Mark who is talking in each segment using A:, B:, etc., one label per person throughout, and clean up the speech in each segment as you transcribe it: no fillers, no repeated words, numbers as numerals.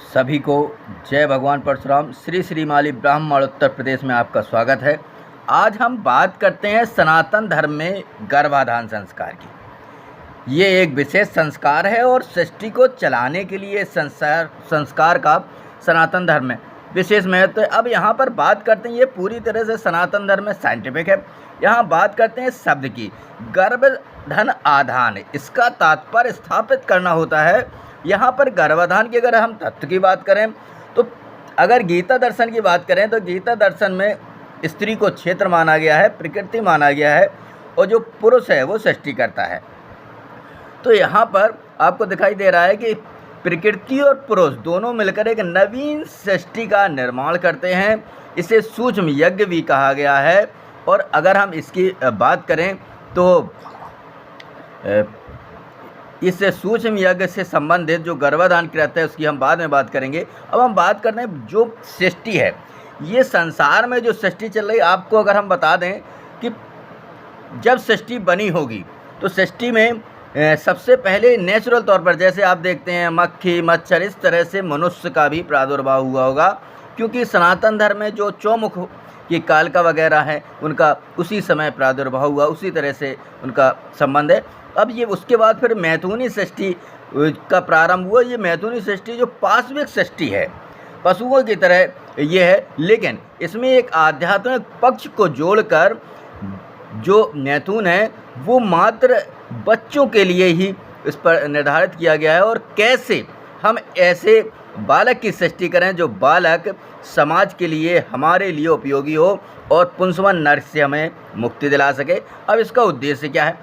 A: सभी को जय भगवान परशुराम। श्री श्री माली ब्राह्मण उत्तर प्रदेश में आपका स्वागत है। आज हम बात करते हैं सनातन धर्म में गर्भाधान संस्कार की। ये एक विशेष संस्कार है और सृष्टि को चलाने के लिए संस्कार का सनातन धर्म में विशेष महत्व है। अब यहाँ पर बात करते हैं, ये पूरी तरह से सनातन धर्म में साइंटिफिक है। यहाँ बात करते हैं शब्द की, गर्भधन आधान। इसका तात्पर्य स्थापित करना होता है। यहाँ पर गर्भाधान की अगर हम तत्व की बात करें तो अगर गीता दर्शन की बात करें तो गीता दर्शन में स्त्री को क्षेत्र माना गया है, प्रकृति माना गया है, और जो पुरुष है वो सृष्टि करता है। तो यहाँ पर आपको दिखाई दे रहा है कि प्रकृति और पुरुष दोनों मिलकर एक नवीन सृष्टि का निर्माण करते हैं। इसे सूक्ष्म यज्ञ भी कहा गया है। और अगर हम इसकी बात करें तो इस सूक्ष्म यज्ञ से संबंधित जो गर्भाधान क्रिया है उसकी हम बाद में बात करेंगे। अब हम बात करते हैं जो सृष्टि है, ये संसार में जो सृष्टि चल रही, आपको अगर हम बता दें कि जब सृष्टि बनी होगी तो सृष्टि में सबसे पहले नेचुरल तौर पर, जैसे आप देखते हैं मक्खी मच्छर, इस तरह से मनुष्य का भी प्रादुर्भाव हुआ होगा, क्योंकि सनातन धर्म में जो चौमुख की कालका वगैरह है उनका उसी समय प्रादुर्भाव हुआ, उसी तरह से उनका संबंध है। अब ये उसके बाद फिर मैथुनी सृष्टि का प्रारंभ हुआ। ये मैथुनी सृष्टि जो पाश्विक सृष्टि है, पशुओं की तरह ये है, लेकिन इसमें एक आध्यात्मिक पक्ष को जोड़कर जो मैथुन है वो मात्र बच्चों के लिए ही इस पर निर्धारित किया गया है। और कैसे हम ऐसे बालक की सृष्टि करें जो बालक समाज के लिए, हमारे लिए उपयोगी हो और पुंसवन नरक से हमें मुक्ति दिला सके। अब इसका उद्देश्य क्या है?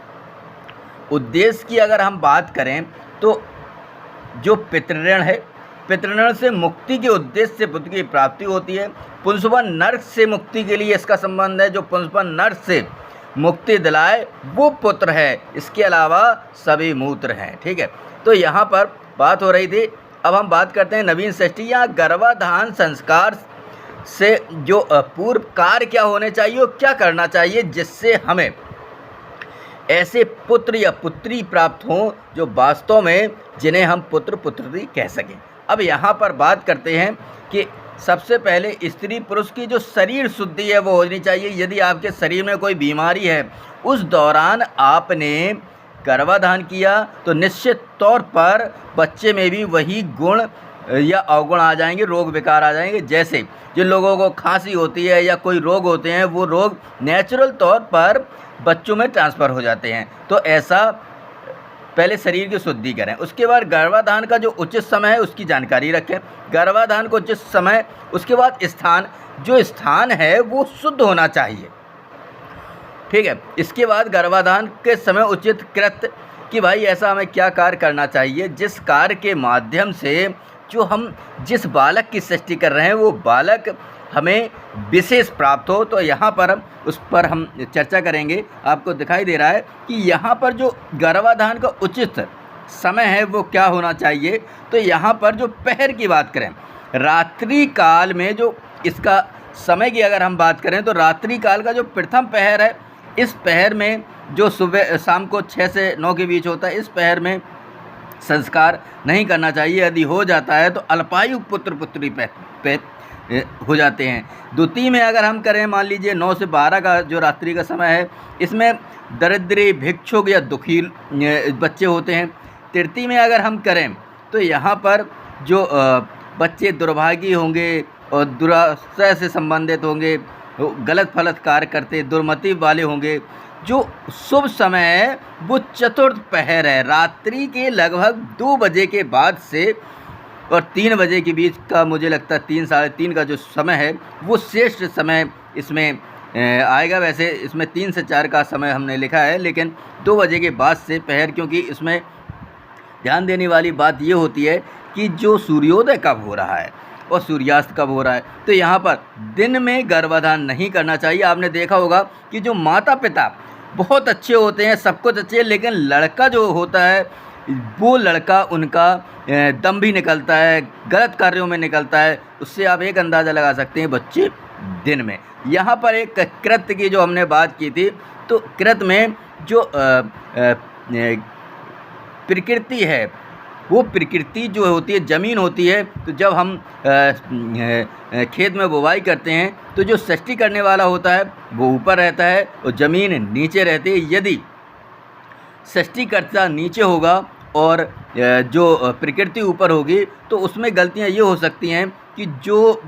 A: उद्देश्य की अगर हम बात करें तो जो पितृऋण है, पितृऋण से मुक्ति के उद्देश्य से पुत्र की प्राप्ति होती है। पुंसवन नरक से मुक्ति के लिए इसका संबंध है। जो पुंसवन नरक से मुक्ति दिलाए वो पुत्र है, इसके अलावा सभी मूत्र हैं। ठीक है, तो यहाँ पर बात हो रही थी। अब हम बात करते हैं नवीन सृष्टि या गर्भाधान संस्कार से जो पूर्व कार्य क्या होने चाहिए और क्या करना चाहिए जिससे हमें ऐसे पुत्र या पुत्री प्राप्त हों जो वास्तव में जिन्हें हम पुत्र पुत्री कह सकें। अब यहाँ पर बात करते हैं कि सबसे पहले स्त्री पुरुष की जो शरीर शुद्धि है वो होनी चाहिए। यदि आपके शरीर में कोई बीमारी है, उस दौरान आपने गर्भाधान किया तो निश्चित तौर पर बच्चे में भी वही गुण या अवगुण आ जाएंगे, रोग विकार आ जाएंगे। जैसे जिन लोगों को खांसी होती है या कोई रोग होते हैं, वो रोग नेचुरल तौर पर बच्चों में ट्रांसफ़र हो जाते हैं। तो ऐसा पहले शरीर की शुद्धि करें। उसके बाद गर्भाधान का जो उचित समय है उसकी जानकारी रखें। गर्भाधान को उचित समय, उसके बाद स्थान, जो स्थान है वो शुद्ध होना चाहिए। ठीक है, इसके बाद गर्भाधान के समय उचित कृत्य कि भाई ऐसा हमें क्या कार्य करना चाहिए जिस कार्य के माध्यम से जो हम जिस बालक की सृष्टि कर रहे हैं वो बालक हमें विशेष प्राप्त हो। तो यहाँ पर उस पर हम चर्चा करेंगे। आपको दिखाई दे रहा है कि यहाँ पर जो गर्भाधान का उचित समय है वो क्या होना चाहिए। तो यहाँ पर जो पहर की बात करें, रात्रि काल में जो इसका समय की अगर हम बात करें तो रात्रि काल का जो प्रथम पहर है, इस पहर में जो सुबह शाम को 6 से 9 के बीच होता है, इस पहर में संस्कार नहीं करना चाहिए। यदि हो जाता है तो अल्पायु पुत्र पुत्री पे हो जाते हैं। द्वितीय में अगर हम करें, मान लीजिए 9 से 12 का जो रात्रि का समय है, इसमें दरिद्री, भिक्षुक या दुखी बच्चे होते हैं। तृतीय में अगर हम करें तो यहाँ पर जो बच्चे दुर्भागी होंगे और दुराशय से संबंधित होंगे, गलत फलत कार्य करते, दुर्मति वाले होंगे। जो शुभ समय है वो चतुर्थ पहर है, रात्रि के लगभग 2 बजे के बाद से और 3 बजे के बीच का, मुझे लगता है 3 साढ़े 3 का जो समय है वो श्रेष्ठ समय इसमें आएगा। वैसे इसमें 3 से 4 का समय हमने लिखा है, लेकिन 2 बजे के बाद से पहर, क्योंकि इसमें ध्यान देने वाली बात ये होती है कि जो सूर्योदय कब हो रहा है और सूर्यास्त कब हो रहा है। तो यहाँ पर दिन में गर्भाधान नहीं करना चाहिए। आपने देखा होगा कि जो माता पिता बहुत अच्छे होते हैं, सब कुछ अच्छे है, लेकिन लड़का जो होता है वो लड़का उनका दम भी निकलता है, गलत कार्यों में निकलता है। उससे आप एक अंदाज़ा लगा सकते हैं बच्चे दिन में। यहाँ पर एक कृत्य की जो हमने बात की थी, तो कृत्य में जो प्रकृति है वो प्रकृति जो होती है, ज़मीन होती है, तो जब हम खेत में बुवाई करते हैं तो जो सृष्टि करने वाला होता है वो ऊपर रहता है और ज़मीन नीचे रहती है। यदि सृष्टिकर्ता नीचे होगा और जो प्रकृति ऊपर होगी तो उसमें गलतियां ये हो सकती हैं कि जो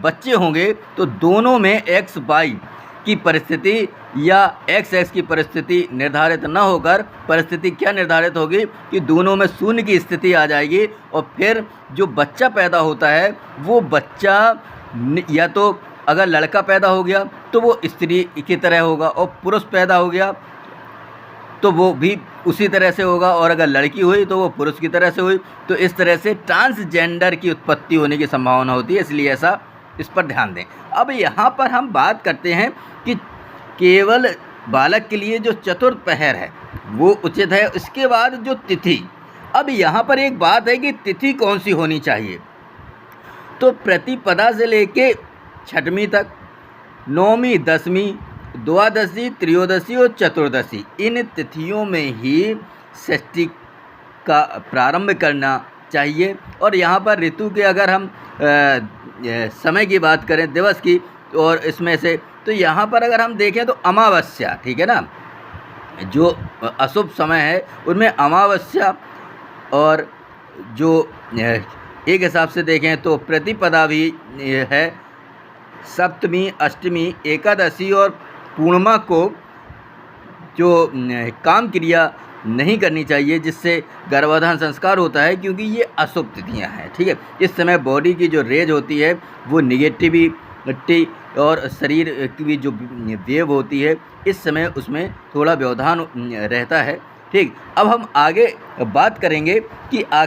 A: बच्चे होंगे तो दोनों में एक्स वाई की परिस्थिति या एक्स एक्स की परिस्थिति निर्धारित न होकर परिस्थिति क्या निर्धारित होगी कि दोनों में शून्य की स्थिति आ जाएगी, और फिर जो बच्चा पैदा होता है वो बच्चा या तो अगर लड़का पैदा हो गया तो वो स्त्री की तरह होगा, और पुरुष पैदा हो गया तो वो भी उसी तरह से होगा, और अगर लड़की हुई तो वो पुरुष की तरह से हुई। तो इस तरह से ट्रांसजेंडर की उत्पत्ति होने की संभावना होती है, इसलिए ऐसा इस पर ध्यान दें। अब यहाँ पर हम बात करते हैं कि केवल बालक के लिए जो चतुर्थ पहर है वो उचित है। इसके बाद जो तिथि, अब यहाँ पर एक बात है कि तिथि कौन सी होनी चाहिए, तो प्रतिपदा से लेके छठवीं तक, नौवीं, दसवीं, द्वादशी, त्रयोदशी और चतुर्दशी, इन तिथियों में ही षष्ठी का प्रारंभ करना चाहिए। और यहाँ पर ऋतु के अगर हम समय की बात करें, दिवस की, और इसमें से तो यहाँ पर अगर हम देखें तो अमावस्या, ठीक है ना, जो अशुभ समय है उनमें अमावस्या, और जो एक हिसाब से देखें तो प्रतिपदा भी है, सप्तमी, अष्टमी, एकादशी और पूर्णिमा को जो काम क्रिया नहीं करनी चाहिए जिससे गर्भाधान संस्कार होता है, क्योंकि ये अशुभ तिथियाँ हैं, ठीक है। इस समय बॉडी की जो रेज होती है वो निगेटिविटी और शरीर की भी जो वेव होती है इस समय उसमें थोड़ा व्यवधान रहता है, ठीक। अब हम आगे बात करेंगे कि